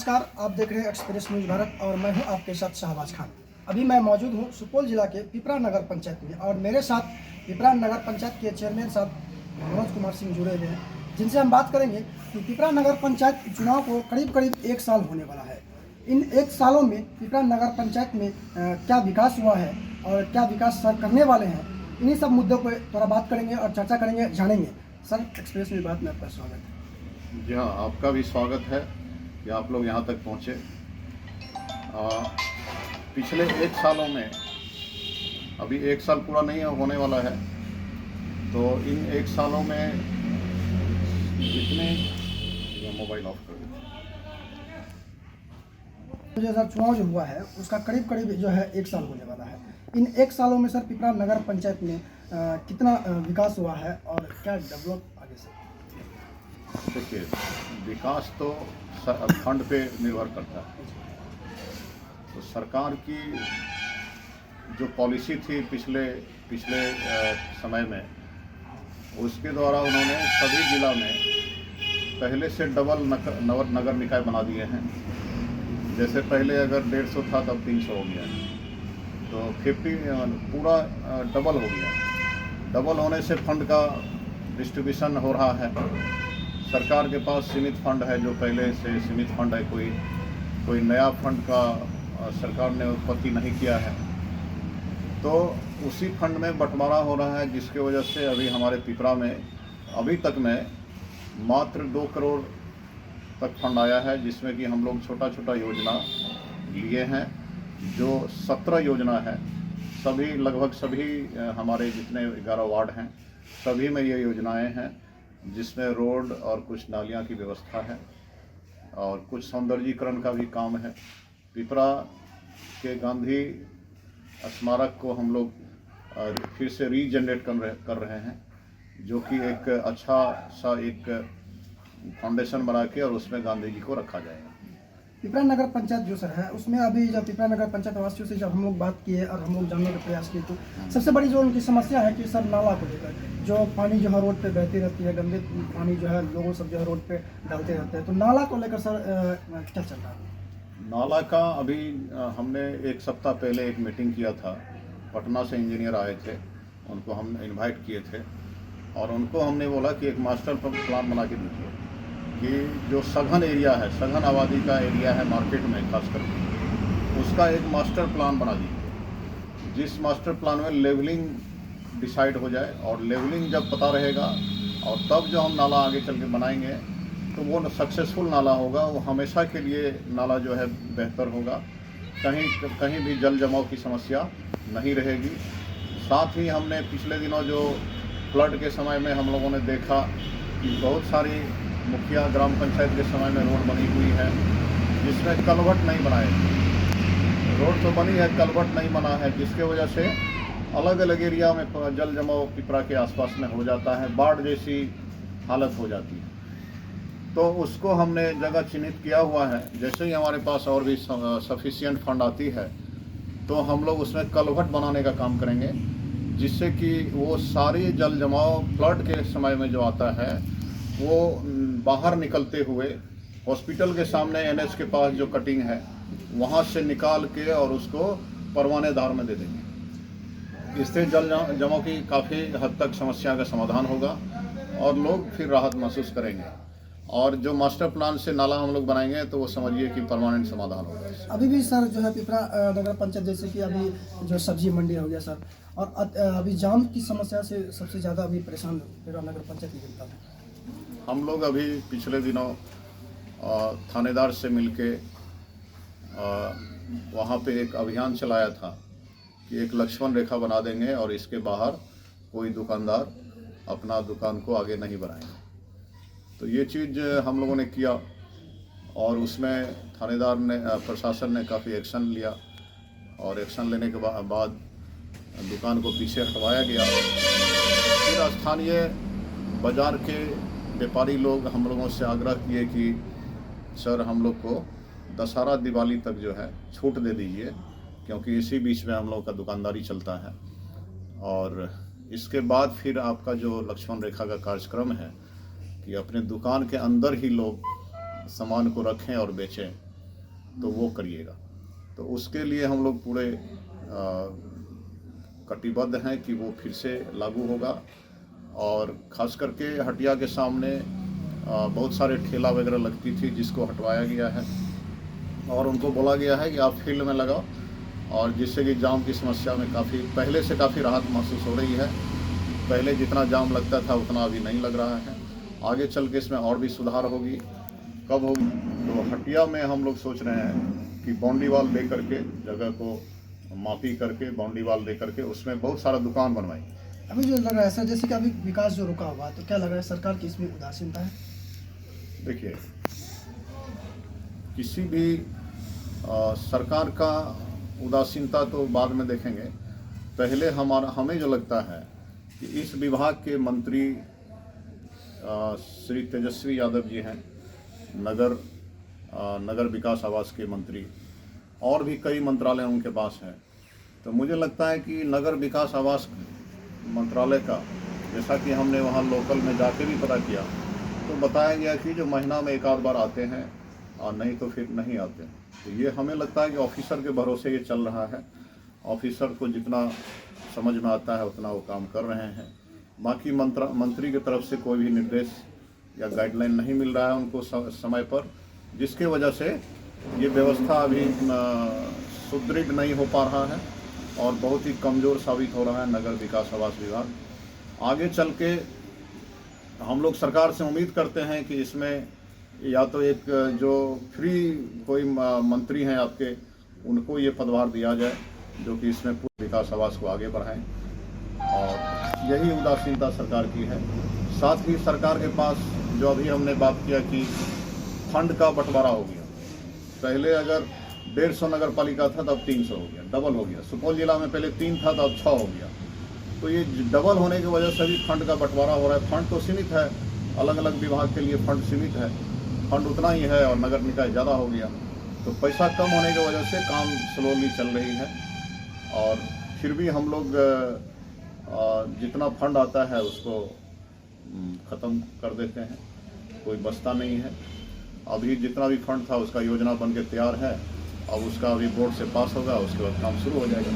नमस्कार, आप देख रहे हैं एक्सप्रेस न्यूज़ भारत और मैं हूं आपके साथ शहबाज खान। अभी मैं मौजूद हूं सुपौल जिला के पिपरा नगर पंचायत में और मेरे साथ पिपरा नगर पंचायत के चेयरमैन साहब मनोज कुमार सिंह जुड़े हुए हैं, जिनसे हम बात करेंगे कि पिपरा नगर पंचायत चुनाव को करीब 1 साल होने वाला है। इन 1 सालों में पिपरा नगर पंचायत में क्या विकास हुआ है और क्या विकास सर करने वाले हैं, इन्हीं सब मुद्दों पर थोड़ा बात करेंगे और चर्चा करेंगे, जानेंगे। सर, एक्सप्रेस न्यूज़ भारत में आपका स्वागत है। जी हाँ, आपका भी स्वागत है कि आप लोग यहाँ तक पहुँचे। पिछले 1 सालों में अभी 1 साल पूरा नहीं होने वाला है, तो इन 1 सालों में जितने मोबाइल ऑफ कर दीजिए। जो सर चुनाव जो हुआ है उसका करीब जो है 1 साल होने वाला है। इन 1 सालों में सर पिपरा नगर पंचायत में कितना विकास हुआ है और क्या डेवलप आगे से? देखिए, विकास तो फंड पे निर्भर करता है। तो सरकार की जो पॉलिसी थी पिछले समय में, उसके द्वारा उन्होंने सभी जिला में पहले से डबल नगर निकाय बना दिए हैं। जैसे पहले अगर 150 था तब 300 हो गया, तो 50 पूरा डबल हो गया। डबल होने से फंड का डिस्ट्रीब्यूशन हो रहा है। सरकार के पास सीमित फंड है, जो पहले से सीमित फंड है, कोई नया फंड का सरकार ने उत्पत्ति नहीं किया है, तो उसी फंड में बंटवारा हो रहा है, जिसके वजह से अभी हमारे पिपरा में अभी तक में मात्र 2 करोड़ तक फंड आया है, जिसमें कि हम लोग छोटा योजना लिए हैं। जो 17 योजना है, सभी लगभग सभी हमारे जितने 11 वार्ड हैं, सभी में ये योजनाएं हैं, जिसमें रोड और कुछ नालियां की व्यवस्था है और कुछ सौंदर्यीकरण का भी काम है। पिपरा के गांधी स्मारक को हम लोग फिर से रीजनरेट कर रहे हैं, जो कि एक अच्छा सा एक फाउंडेशन बना के और उसमें गांधी जी को रखा जाएगा। पिपरा नगर पंचायत जो सर है, उसमें अभी जब पिपरा नगर पंचायत वासियों से जब हम लोग बात किए और हम लोग जानने का प्रयास किए, तो सबसे बड़ी जो उनकी समस्या है कि सर नाला को लेकर जो पानी जो है रोड पे बहती रहती है, गंदे पानी जो है लोगों सब जो है रोड पे डालते रहते हैं, तो नाला को लेकर सर क्या चल रहा है? नाला का अभी हमने 1 सप्ताह पहले एक मीटिंग किया था। पटना से इंजीनियर आए थे, उनको हम इनवाइट किए थे और उनको हमने बोला कि एक मास्टर प्लान बना के दीजिए कि जो सघन एरिया है, सघन आबादी का एरिया है मार्केट में खास करके, उसका एक मास्टर प्लान बना दीजिए, जिस मास्टर प्लान में लेवलिंग डिसाइड हो जाए, और लेवलिंग जब पता रहेगा और तब जो हम नाला आगे चल के बनाएंगे तो वो सक्सेसफुल नाला होगा। वो हमेशा के लिए नाला जो है बेहतर होगा, कहीं भी जल जमाव की समस्या नहीं रहेगी। साथ ही हमने पिछले दिनों जो फ्लड के समय में हम लोगों ने देखा कि बहुत सारी मुखिया ग्राम पंचायत के समय में रोड बनी हुई है, जिसमें कलवट नहीं बनाए। रोड तो बनी है, कलवट नहीं बना है, जिसके वजह से अलग अलग एरिया में जल जमाव पिपरा के आसपास में हो जाता है, बाढ़ जैसी हालत हो जाती है। तो उसको हमने जगह चिन्हित किया हुआ है। जैसे ही हमारे पास और भी सफिशिएंट फंड आती है, तो हम लोग उसमें कलवट बनाने का काम करेंगे, जिससे कि वो सारी जल जमाव फ्लड के समय में जो आता है, वो बाहर निकलते हुए हॉस्पिटल के सामने NH के पास जो कटिंग है, वहाँ से निकाल के और उसको परवानेदार में दे देंगे। इससे जल जमाव की काफ़ी हद तक समस्या का समाधान होगा और लोग फिर राहत महसूस करेंगे। और जो मास्टर प्लान से नाला हम लोग बनाएंगे, तो वो समझिए कि परमानेंट समाधान होगा। अभी भी सर जो है पिपरा नगर पंचायत, जैसे कि अभी जो सब्जी मंडी हो गया सर, और अभी जाम की समस्या से सबसे ज़्यादा अभी परेशान पिपरा नगर पंचायत की जनता है। हम लोग अभी पिछले दिनों थानेदार से मिलके वहाँ पे एक अभियान चलाया था कि एक लक्ष्मण रेखा बना देंगे और इसके बाहर कोई दुकानदार अपना दुकान को आगे नहीं बढ़ाएंगे। तो ये चीज़ हम लोगों ने किया और उसमें थानेदार ने, प्रशासन ने काफ़ी एक्शन लिया और एक्शन लेने के बाद दुकान को पीछे हटवाया गया। फिर स्थानीय बाज़ार के व्यापारी लोग हम लोगों से आग्रह किए कि सर, हम लोग को दशहरा दिवाली तक जो है छूट दे दीजिए, क्योंकि इसी बीच में हम लोग का दुकानदारी चलता है। और इसके बाद फिर आपका जो लक्ष्मण रेखा का कार्यक्रम है कि अपने दुकान के अंदर ही लोग सामान को रखें और बेचें, तो वो करिएगा। तो उसके लिए हम लोग पूरे कटिबद्ध हैं कि वो फिर से लागू होगा। और ख़ास करके हटिया के सामने बहुत सारे ठेला वगैरह लगती थी, जिसको हटवाया गया है और उनको बोला गया है कि आप फील्ड में लगाओ, और जिससे कि जाम की समस्या में पहले से काफ़ी राहत महसूस हो रही है। पहले जितना जाम लगता था उतना अभी नहीं लग रहा है। आगे चल के इसमें और भी सुधार होगी। कब होगी? तो हटिया में हम लोग सोच रहे हैं कि बाउंड्री वाल दे करके, जगह को मापी करके बाउंड्री वाल दे करके उसमें बहुत सारा दुकान बनवाएंगे। अभी जो लग रहा है सर, जैसे कि अभी विकास जो रुका हुआ है, तो क्या लग रहा है सरकार की इसमें उदासीनता है? देखिए, किसी भी सरकार का उदासीनता तो बाद में देखेंगे। पहले हमें जो लगता है कि इस विभाग के मंत्री श्री तेजस्वी यादव जी हैं, नगर विकास आवास के मंत्री, और भी कई मंत्रालय उनके पास हैं। तो मुझे लगता है कि नगर विकास आवास मंत्रालय का, जैसा कि हमने वहाँ लोकल में जाके भी पता किया, तो बताया गया कि जो महीना में एक आध बार आते हैं और नहीं तो फिर नहीं आते। तो ये हमें लगता है कि ऑफिसर के भरोसे ये चल रहा है। ऑफिसर को जितना समझ में आता है उतना वो काम कर रहे हैं। बाकी मंत्री की तरफ से कोई भी निर्देश या गाइडलाइन नहीं मिल रहा है उनको समय पर, जिसके वजह से ये व्यवस्था अभी सुदृढ़ नहीं हो पा रहा है और बहुत ही कमज़ोर साबित हो रहा है नगर विकास आवास विभाग। आगे चल के हम लोग सरकार से उम्मीद करते हैं कि इसमें या तो एक जो फ्री कोई मंत्री हैं आपके, उनको ये पदभार दिया जाए जो कि इसमें पूरे विकास आवास को आगे बढ़ाएं। और यही उदासीनता सरकार की है। साथ ही सरकार के पास जो अभी हमने बात किया कि फंड का बंटवारा हो गया। पहले अगर 150 नगर पालिका था तब 300 हो गया, डबल हो गया। सुपौल जिला में पहले 3 था तब 6 हो गया। तो ये डबल होने की वजह से भी फंड का बंटवारा हो रहा है। फंड तो सीमित है, अलग अलग विभाग के लिए फंड सीमित है, फंड उतना ही है और नगर निकाय ज़्यादा हो गया। तो पैसा कम होने की वजह से काम स्लोली चल रही है। और फिर भी हम लोग जितना फंड आता है उसको ख़त्म कर देते हैं, कोई बचता नहीं है। अभी जितना भी फंड था उसका योजना बन के तैयार है। अब उसका अभी बोर्ड से पास होगा, उसके बाद काम शुरू हो जाएगा,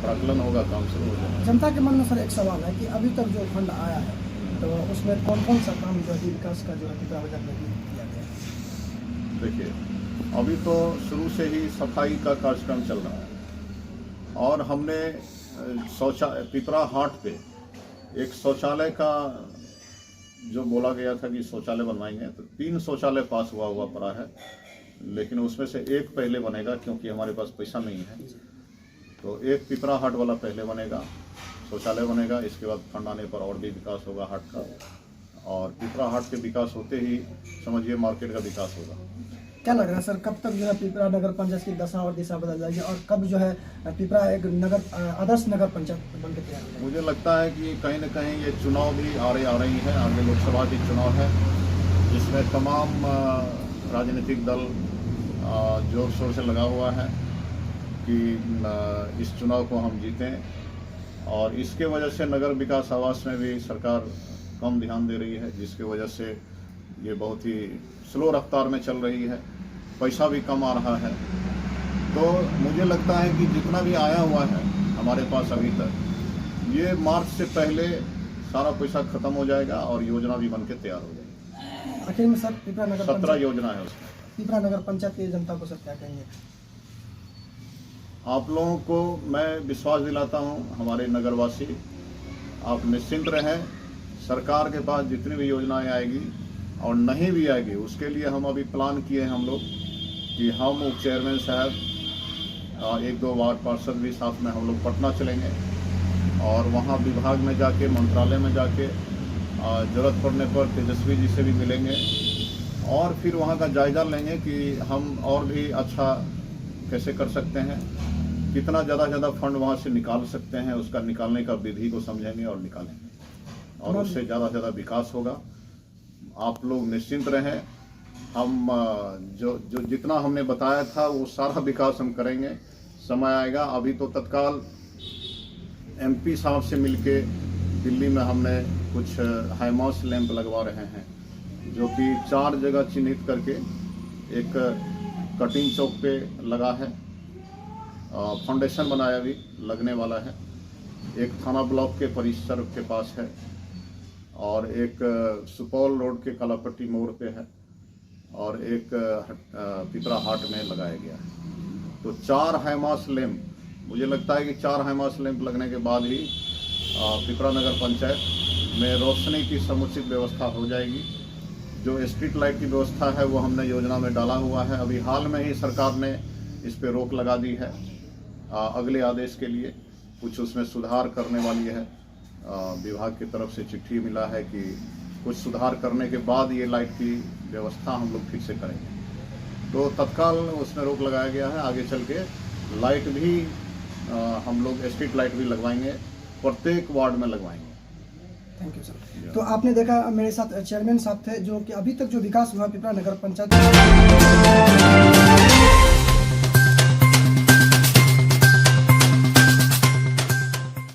प्राकलन होगा, काम शुरू हो जाएगा। जनता के मन में सर एक सवाल है कि अभी तक जो फंड आया है तो उसमें कौन कौन सा काम जो है विकास का जो है पिपरा बाजार में भी किया गया है? देखिए, अभी तो शुरू से ही सफाई का कार्यक्रम चल रहा है और हमने पिपरा हाट पे एक शौचालय का जो बोला गया था कि शौचालय बनवाएंगे, तो 3 शौचालय पास हुआ पड़ा है, लेकिन उसमें से एक पहले बनेगा क्योंकि हमारे पास पैसा नहीं है। तो एक पिपरा हाट वाला पहले बनेगा, शौचालय बनेगा। इसके बाद फंड आने पर और भी विकास होगा हाट का, और पिपरा हाट के विकास होते ही समझिए मार्केट का विकास होगा। क्या लग रहा है सर, कब तक जो है पिपरा नगर पंचायत की दशा और दिशा बदल जाएगी और कब जो है पिपरा एक आदर्श नगर पंचायत बन के तैयार हो जाएगी? मुझे लगता है कि कहीं न कहीं ये चुनाव भी आ रही है, आगे लोकसभा की चुनाव है, जिसमें तमाम राजनीतिक दल जोर शोर से लगा हुआ है कि इस चुनाव को हम जीतें। और इसके वजह से नगर विकास आवास में भी सरकार कम ध्यान दे रही है, जिसके वजह से ये बहुत ही स्लो रफ्तार में चल रही है, पैसा भी कम आ रहा है। तो मुझे लगता है कि जितना भी आया हुआ है हमारे पास अभी तक, ये मार्च से पहले सारा पैसा खत्म हो जाएगा और योजना भी बन के तैयार हो जाएगी। आखिर में सर पिपरा नगर 17 योजना है उसमें। पिपरा नगर पंचायत की जनता को सर क्या कहेंगे? आप लोगों को मैं विश्वास दिलाता हूं, हमारे नगरवासी, आप निश्चिंत रहें। सरकार के पास जितनी भी योजनाएं आएगी और नहीं भी आएगी, उसके लिए हम अभी प्लान किए हैं हम लोग कि हम उप चेयरमैन साहब 1-2 वार्ड पार्षद भी साथ में हम लोग पटना चलेंगे और वहाँ विभाग में जाके, मंत्रालय में जाके ज़रूरत पड़ने पर तेजस्वी जी से भी मिलेंगे और फिर वहाँ का जायज़ा लेंगे कि हम और भी अच्छा कैसे कर सकते हैं, कितना ज़्यादा फंड वहाँ से निकाल सकते हैं, उसका निकालने का विधि को समझेंगे और निकालेंगे और उससे ज़्यादा विकास होगा। आप लोग निश्चिंत रहें। हम जो जितना हमने बताया था वो सारा विकास हम करेंगे। समय आएगा। अभी तो तत्काल MP साहब से मिलके दिल्ली में हमने कुछ हाईमास लैंप लगवा रहे हैं, जो कि 4 जगह चिन्हित करके एक कटिंग चौक पे लगा है, फाउंडेशन बनाया भी लगने वाला है, एक थाना ब्लॉक के परिसर के पास है और एक सुपौल रोड के कलापट्टी मोड़ पे है और एक पिपरा हाट में लगाया गया है। तो 4 हैमास लैंप, मुझे लगता है कि 4 हैमास लैंप लगने के बाद ही पिपरा नगर पंचायत में रोशनी की समुचित व्यवस्था हो जाएगी। जो स्ट्रीट लाइट की व्यवस्था है वो हमने योजना में डाला हुआ है। अभी हाल में ही सरकार ने इस पे रोक लगा दी है अगले आदेश के लिए, कुछ उसमें सुधार करने वाली है। विभाग की तरफ से चिट्ठी मिला है कि कुछ सुधार करने के बाद ये लाइट की व्यवस्था हम लोग फिर से करेंगे। तो तत्काल उसमें रोक लगाया गया है। आगे चल के लाइट भी हम लोग स्ट्रीट लाइट भी लगवाएंगे, प्रत्येक वार्ड में लगवाएंगे। Thank you sir. तो आपने देखा मेरे साथ चेयरमैन साहब थे जो कि अभी तक जो विकास हुआ पिपरा नगर पंचायत